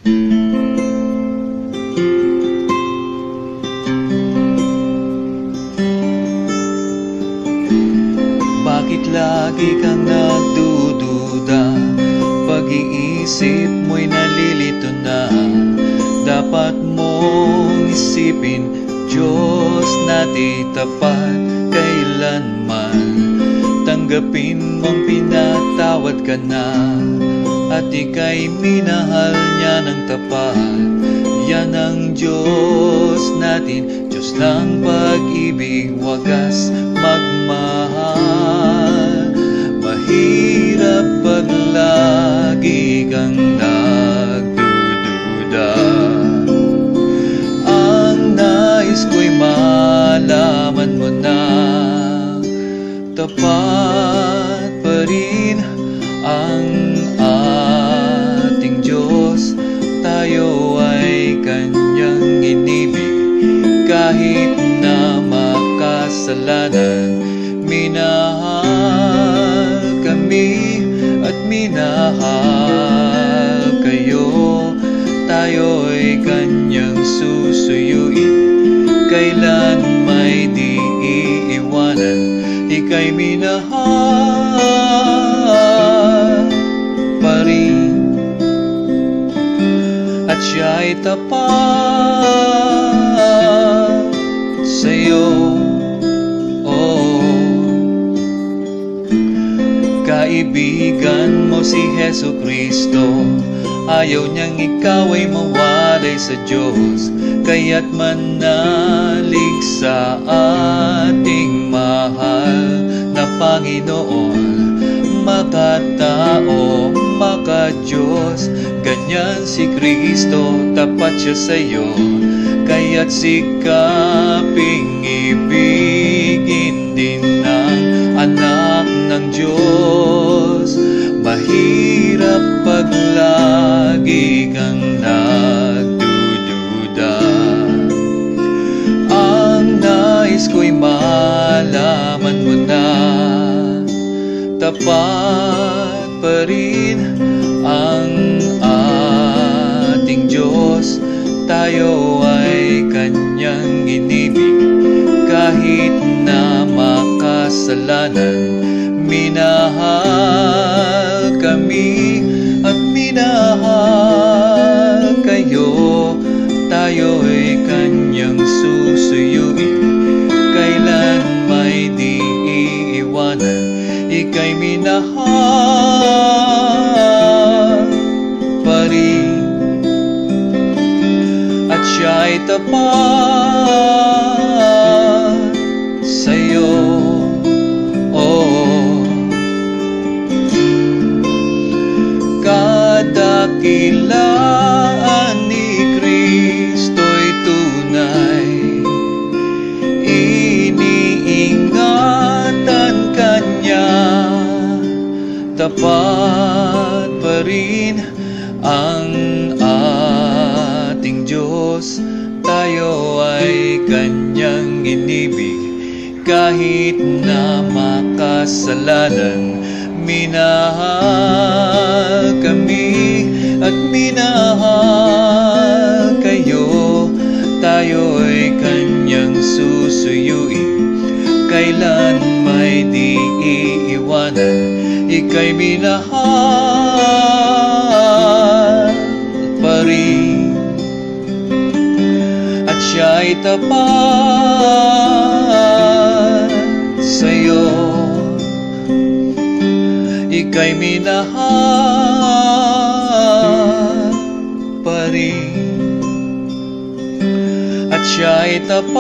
Bakit lagi kang nagdududa? Pag-iisip mo'y nalilito na. Dapat mong isipin, Diyos natin tapat kailanman. Tanggapin mong pinatawad ka na, at ika'y minahal niya ng tapat. Yan ang Diyos natin, Diyos ng pag-ibig, wagas magmahal. Mahirap pag lagi kang nagdududa. Ang nais ko'y malaman mo na tapat pa rin ang ating Diyos. Tayo ay Kanyang inibig, kahit na makasalanan. Minahal kami at minahal kayo. Tayo'y Kanyang susuyuin, kailan may di iiwanan. Ika'y minahal pa rin, at siya'y tapat sa'yo. Kaibigan mo si Jesucristo, ayaw niyang ikaw ay mawalay sa Diyos. Kaya't manalig sa ating mahal na Panginoon. Makatao, maka-Diyos, ganyan si Kristo, tapat siya sa'yo. Kaya't sikaping ibigin din ng anak ng Diyos. Mahirap pag lagi kang nagdududa. Ang nais ko'y malaman mo na tapat pa rin ang ating Diyos. Tayo ay Kanyang inibig, kahit na makasalanan. Minahal kami at minahal kayo. Tayo'y Kanyang susuyuin, kailan may di iiwanan. Ika'y minahal pa rin, at siya'y tapat sa'yo. Kadakilaan ni Kristo'y tunay, iniingatan Kanya. Tapat pa rin ang ating Diyos. Tayo ay Kanyang inibig, kahit na makasalanan. Minahal kami at minahal kayo. Tayo'y Kanyang susuyuin, kailan may di iiwanan. Ika'y minahal pa rin, at siya'y tapat sa'yo. Ika'y minahal pa rin, at siya'y tapat